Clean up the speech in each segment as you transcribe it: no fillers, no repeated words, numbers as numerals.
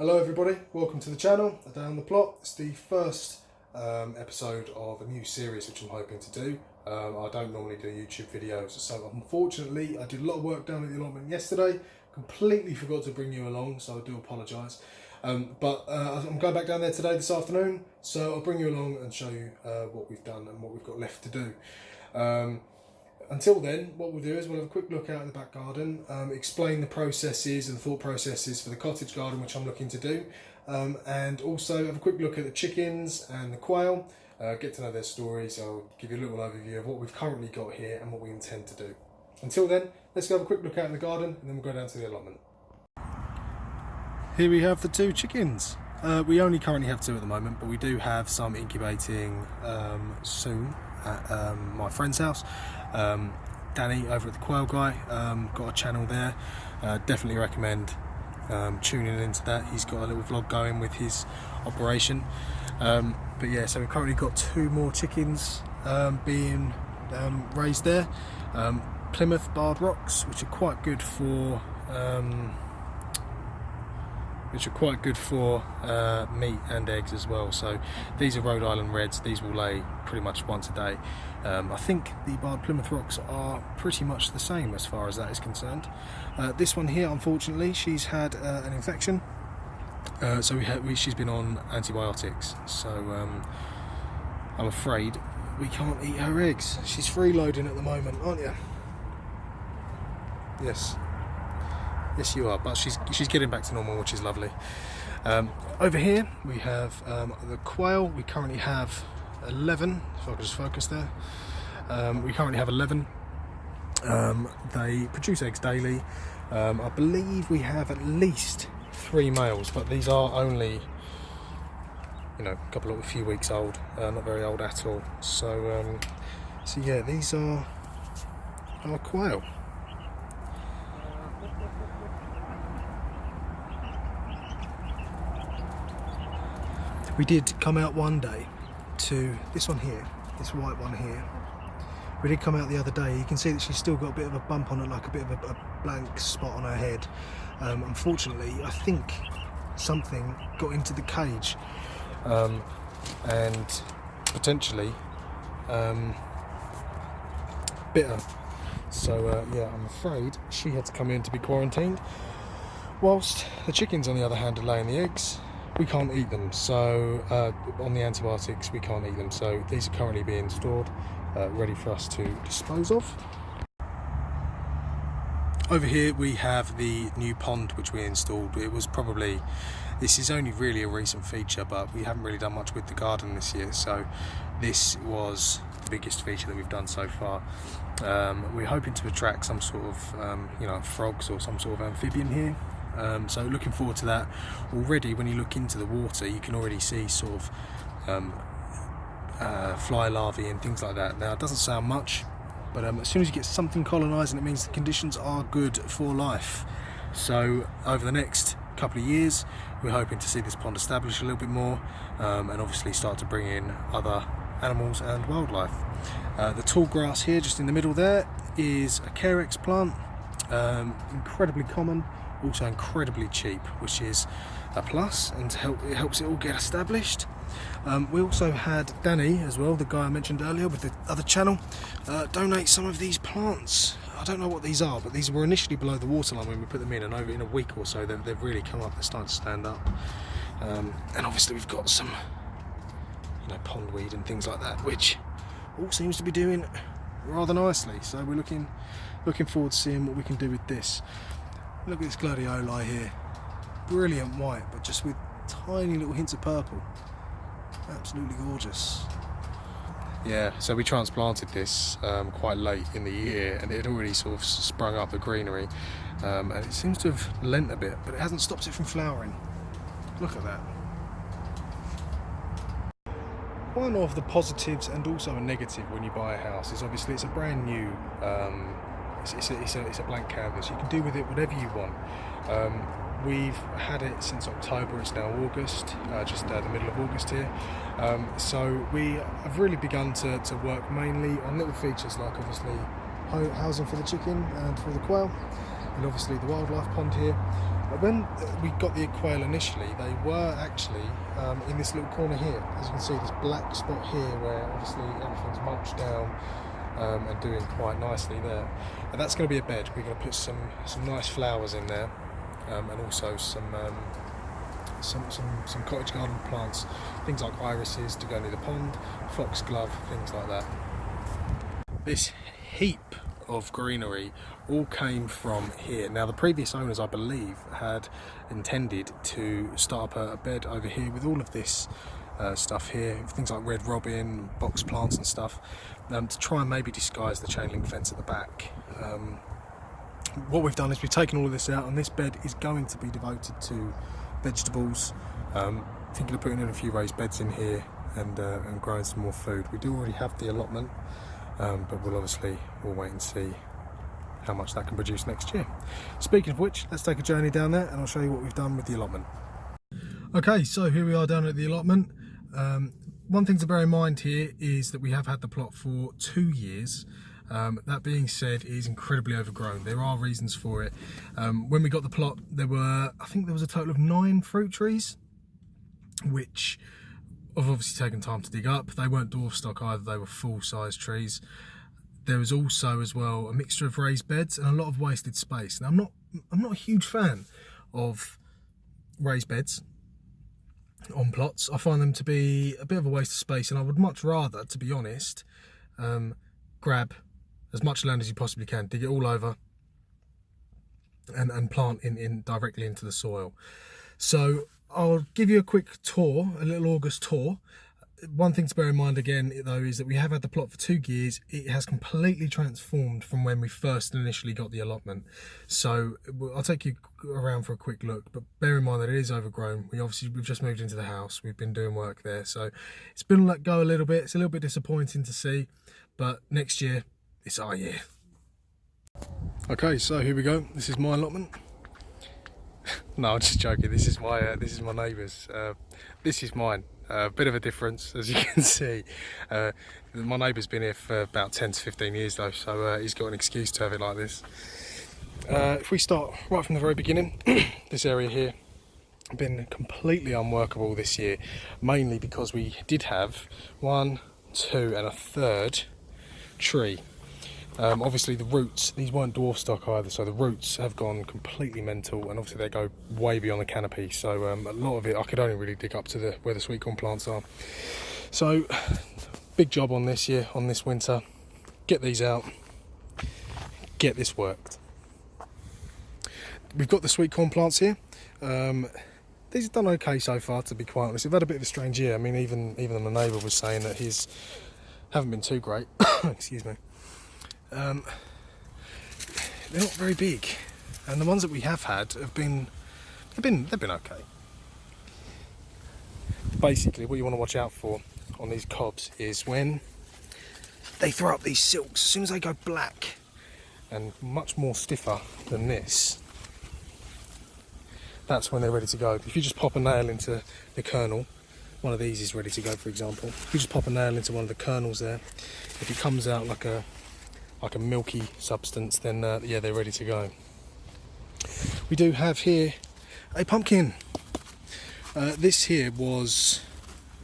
Hello everybody, welcome to the channel, A Day on the Plot. It's the first episode of a new series which I'm hoping to do. I don't normally do YouTube videos, so unfortunately I did a lot of work down at the allotment yesterday, completely forgot to bring you along, so I do apologise. But I'm going back down there today, this afternoon, so I'll bring you along and show you what we've done and what we've got left to do. Until then, what we'll do is we'll have a quick look out in the back garden, explain the processes and thought processes for the cottage garden which I'm looking to do, and also have a quick look at the chickens and the quail, get to know their stories. I'll give you a little overview of what we've currently got here and what we intend to do. Until then, let's go have a quick look out in the garden and then we'll go down to the allotment. Here we have the two chickens. We only currently have two at the moment, but we do have some incubating soon at my friend's house. Danny over at the Quail Guy, got a channel there, definitely recommend tuning into that. He's got a little vlog going with his operation, but yeah, so we've currently got two more chickens being raised there. Plymouth Barred Rocks, which are quite good for meat and eggs as well. So these are Rhode Island Reds. These will lay pretty much once a day. I think the Barred Plymouth Rocks are pretty much the same as far as that is concerned. This one here, unfortunately, she's had an infection, so she's been on antibiotics, so I'm afraid we can't eat her eggs. She's freeloading at the moment, aren't you? Yes, you are, but she's getting back to normal, which is lovely. Over here we have the quail. We currently have 11, if I could just focus there. We currently have 11. They produce eggs daily. I believe we have at least 3 males, but these are only, a few weeks old, not very old at all. So yeah, these are our quail. We did come out one day to this one here, this white one here. We did come out the other day. You can see that she's still got a bit of a bump on it, like a bit of a blank spot on her head. Unfortunately, I think something got into the cage and potentially bit her. So yeah, I'm afraid she had to come in to be quarantined. Whilst the chickens, on the other hand, are laying the eggs. We can't eat them, so on the antibiotics we can't eat them, so these are currently being stored, ready for us to dispose of. Over here we have the new pond which we installed. This is only really a recent feature, but we haven't really done much with the garden this year, so this was the biggest feature that we've done so far. We're hoping to attract some sort of frogs or some sort of amphibian here. So looking forward to that. Already when you look into the water you can already see sort of fly larvae and things like that. Now it doesn't sound much, but as soon as you get something colonising, it means the conditions are good for life. So over the next couple of years we're hoping to see this pond established a little bit more, and obviously start to bring in other animals and wildlife. The tall grass here just in the middle there is a Carex plant, incredibly common, also incredibly cheap, which is a plus, and it helps it all get established. We also had Danny as well, the guy I mentioned earlier with the other channel, donate some of these plants. I don't know what these are, but these were initially below the waterline when we put them in, and over in a week or so they've really come up. They're starting to stand up, and obviously we've got some pondweed and things like that, which all seems to be doing rather nicely. So we're looking forward to seeing what we can do with this. Look at this gladioli here, brilliant white, but just with tiny little hints of purple. Absolutely gorgeous. Yeah, so we transplanted this quite late in the year, and it had already sort of sprung up the greenery, and it seems to have lent a bit, but it hasn't stopped it from flowering. Look at that. One of the positives and also a negative when you buy a house is obviously it's a brand new, it's a blank canvas. You can do with it whatever you want. We've had it since October. It's now August, just the middle of August here. So we have really begun to work mainly on little features like obviously housing for the chicken and for the quail, and obviously the wildlife pond here. When we got the quail initially, they were actually in this little corner here. As you can see, this black spot here where obviously everything's mulched down and doing quite nicely there. And that's going to be a bed. We're going to put some nice flowers in there and also some cottage garden plants, things like irises to go near the pond, foxglove, things like that. This heap of greenery all came from here. Now the previous owners, I believe, had intended to start up a bed over here with all of this stuff here, things like red robin, box plants and stuff, to try and maybe disguise the chain link fence at the back. What we've done is we've taken all of this out, and this bed is going to be devoted to vegetables. Thinking of putting in a few raised beds in here and growing some more food. We do already have the allotment, but we'll wait and see how much that can produce next year. Speaking of which, let's take a journey down there and I'll show you what we've done with the allotment. Okay, so here we are down at the allotment. One thing to bear in mind here is that we have had the plot for 2 years. That being said, it is incredibly overgrown. There are reasons for it. When we got the plot, I think there was a total of 9 fruit trees, which have obviously taken time to dig up. They weren't dwarf stock either, they were full-size trees. There was also as well a mixture of raised beds and a lot of wasted space. Now I'm not a huge fan of raised beds on plots. I find them to be a bit of a waste of space, and I would much rather, to be honest, grab as much land as you possibly can, dig it all over and plant in directly into the soil. So I'll give you a quick tour, a little August tour. One thing to bear in mind again though is that we have had the plot for 2 years. It has completely transformed from when we first initially got the allotment. So I'll take you around for a quick look, but bear in mind that it is overgrown. We've just moved into the house. We've been doing work there, so it's been let go a little bit. It's a little bit disappointing to see, but next year it's our year. Okay, so here we go. This is my allotment. No, I'm just joking. This is my neighbour's. This is mine. A bit of a difference, as you can see. My neighbour's been here for about 10 to 15 years though, so he's got an excuse to have it like this. If we start right from the very beginning, this area here been completely unworkable this year, mainly because we did have 1, 2 and a third tree. Obviously the roots, these weren't dwarf stock either, so the roots have gone completely mental, and obviously they go way beyond the canopy, so a lot of it I could only really dig up to where the sweet corn plants are. So big job on this year, on this winter, get these out, get this worked. We've got the sweet corn plants here. These have done okay so far, to be quite honest. We've had a bit of a strange year. I mean, even the neighbour was saying that his haven't been too great. Excuse me. They're not very big, and the ones that we have had they've been okay. Basically, what you want to watch out for on these cobs is when they throw up these silks. As soon as they go black and much more stiffer than this, that's when they're ready to go. If you just pop a nail into the kernel, one of these is ready to go, for example. If you just pop a nail into one of the kernels there, if it comes out like a milky substance, then yeah, they're ready to go. We do have here a pumpkin. This here was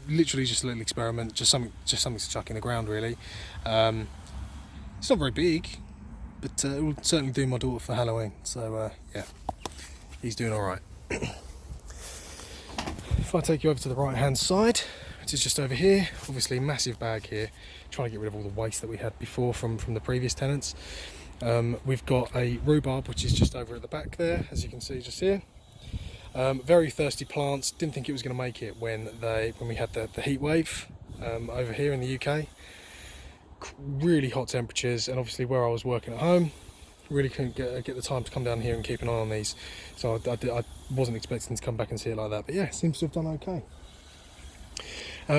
literally just a little experiment, just something to chuck in the ground, really. It's not very big, but it will certainly do my daughter for Halloween. So yeah, he's doing all right. If I take you over to the right hand side, which is just over here, obviously massive bag here, trying to get rid of all the waste that we had before from the previous tenants. We've got a rhubarb, which is just over at the back there, as you can see just here. Very thirsty plants. Didn't think it was going to make it when we had the heat wave over here in the UK. Really hot temperatures, and obviously where I was working at home, really couldn't get the time to come down here and keep an eye on these. So I wasn't expecting to come back and see it like that. But yeah, it seems to have done okay.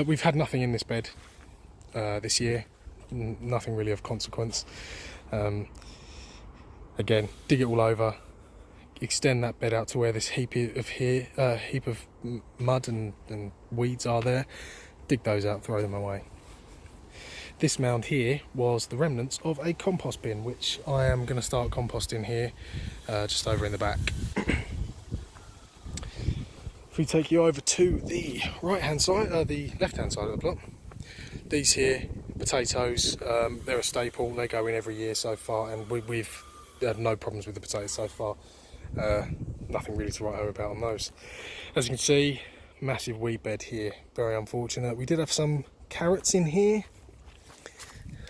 We've had nothing in this bed this year, nothing really of consequence. Again, dig it all over, extend that bed out to where this heap of mud and weeds are there, dig those out, throw them away. This mound here was the remnants of a compost bin, which I am going to start composting here, just over in the back. If we take you over to the right hand side, the left hand side of the plot, these here, potatoes, they're a staple, they go in every year so far, and we've had no problems with the potatoes so far. Nothing really to write home about on those. As you can see, massive weed bed here, very unfortunate. We did have some carrots in here.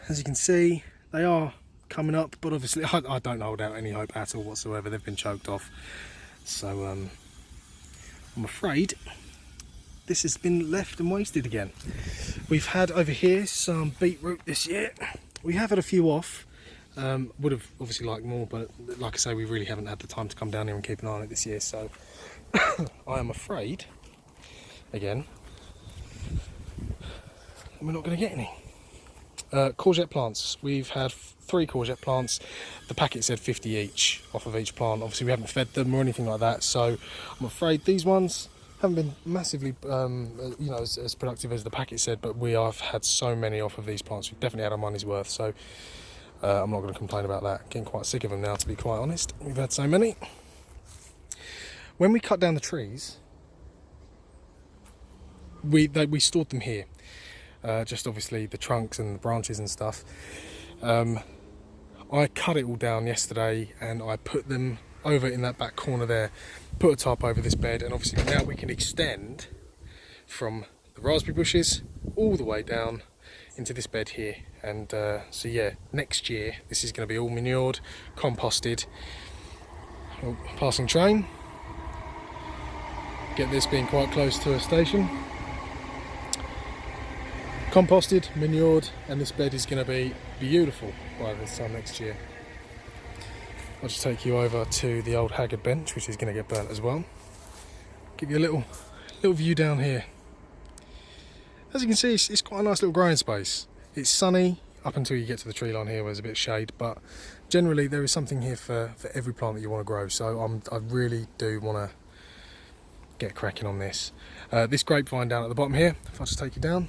As you can see, they are coming up, but obviously I don't hold out any hope at all whatsoever. They've been choked off. So I'm afraid this has been left and wasted again. We've had over here some beetroot this year. We have had a few off. Would have obviously liked more, but like I say, we really haven't had the time to come down here and keep an eye on it this year. So I am afraid, again, we're not going to get any. Courgette plants. We've had 3 courgette plants. The packet said 50 each off of each plant. Obviously we haven't fed them or anything like that, so I'm afraid these ones haven't been massively you know, as productive as the packet said, but we have had so many off of these plants. We've definitely had our money's worth, so I'm not going to complain about that. Getting quite sick of them now, to be quite honest. We've had so many. When we cut down the trees, we stored them here. Just obviously the trunks and the branches and stuff. I cut it all down yesterday and I put them over in that back corner there, put a tarp over this bed, and obviously now we can extend from the raspberry bushes all the way down into this bed here. And so yeah, next year this is going to be all manured, composted. Oh, passing train. Get this being quite close to a station. Composted, manured, and this bed is going to be beautiful by this time next year. I'll just take you over to the old haggard bench, which is going to get burnt as well. Give you a little view down here. As you can see, it's quite a nice little growing space. It's sunny up until you get to the tree line here where there's a bit of shade, but generally there is something here for every plant that you want to grow. So I really do want to get cracking on this. This grapevine down at the bottom here, if I just take you down,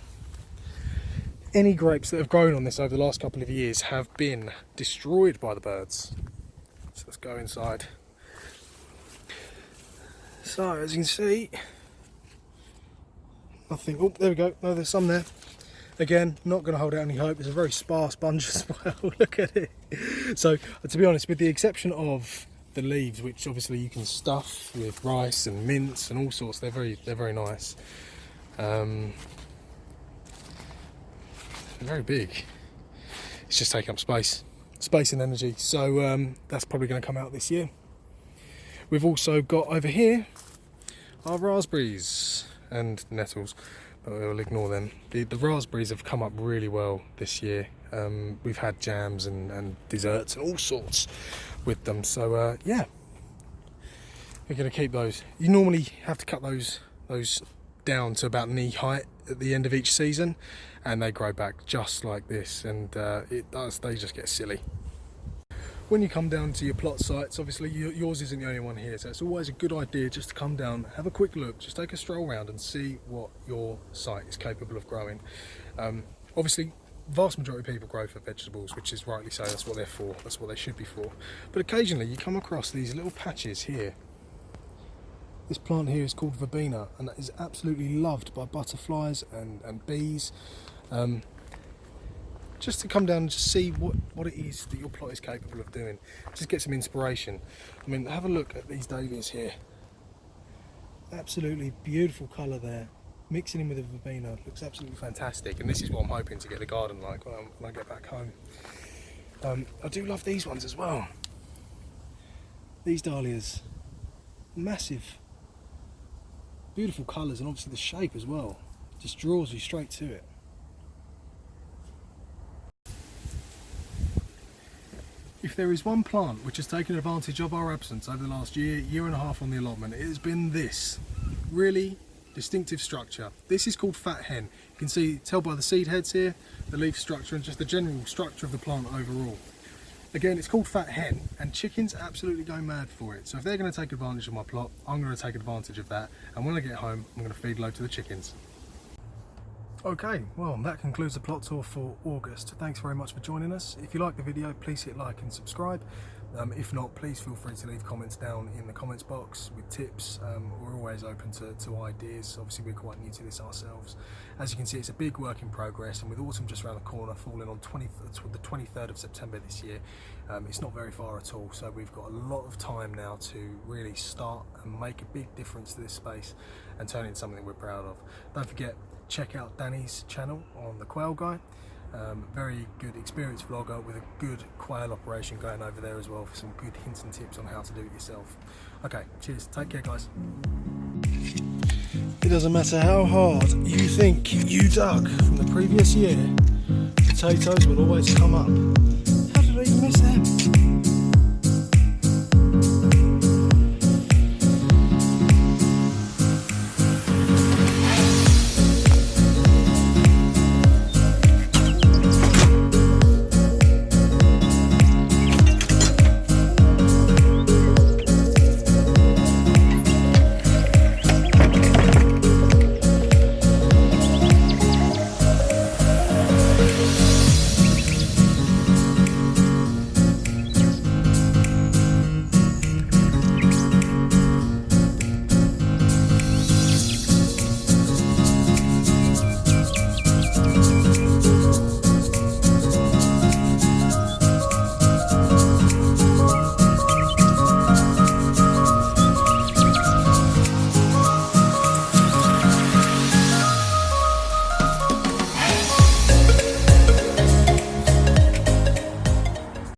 any grapes that have grown on this over the last couple of years have been destroyed by the birds. So let's go inside. So as you can see, nothing. Oh, there we go. No, there's some there. Again, not going to hold out any hope. It's a very sparse bunch as well. Look at it. So to be honest, with the exception of the leaves, which obviously you can stuff with rice and mince and all sorts, they're very nice. They're very big. It's just taking up space and energy. So that's probably going to come out this year. We've also got over here our raspberries and nettles, but we'll ignore them. The raspberries have come up really well this year. We've had jams and desserts and all sorts with them. So yeah, we're going to keep those. You normally have to cut those down to about knee height at the end of each season, and they grow back just like this, and they just get silly. When you come down to your plot sites, obviously yours isn't the only one here, so it's always a good idea just to come down, have a quick look, just take a stroll around and see what your site is capable of growing. Obviously, vast majority of people grow for vegetables, which is rightly so. That's what they're for, that's what they should be for. But occasionally you come across these little patches here. This plant here is called verbena, and that is absolutely loved by butterflies and bees. Just to come down and just see what it is that your plot is capable of doing. Just get some inspiration. I mean, have a look at these dahlias here. Absolutely beautiful colour there. Mixing in with the verbena, looks absolutely fantastic. And this is what I'm hoping to get the garden like when I get back home. I do love these ones as well. These dahlias, massive, beautiful colours, and obviously the shape as well. Just draws you straight to it. If there is one plant which has taken advantage of our absence over the last year and a half on the allotment, it has been this really distinctive structure. This is called fat hen. You can tell by the seed heads here, the leaf structure, and just the general structure of the plant overall. Again, it's called fat hen, and chickens absolutely go mad for it. So if they're going to take advantage of my plot, I'm going to take advantage of that, and when I get home, I'm going to feed load to the chickens. Okay, well, that concludes the plot tour for August. Thanks very much for joining us. If you like the video, please hit like and subscribe. If not, please feel free to leave comments down in the comments box with tips. We're always open to ideas. Obviously we're quite new to this ourselves. As you can see, it's a big work in progress, and with autumn just around the corner, falling on the 23rd of September this year, it's not very far at all, so we've got a lot of time now to really start and make a big difference to this space and turn it into something we're proud of. Don't forget, check out Danny's channel on the Quail Guy. Very good experienced vlogger with a good quail operation going over there as well, for some good hints and tips on how to do it yourself. Okay, cheers, take care guys. It doesn't matter how hard you think you dug from the previous year, potatoes will always come up. How did I even miss them?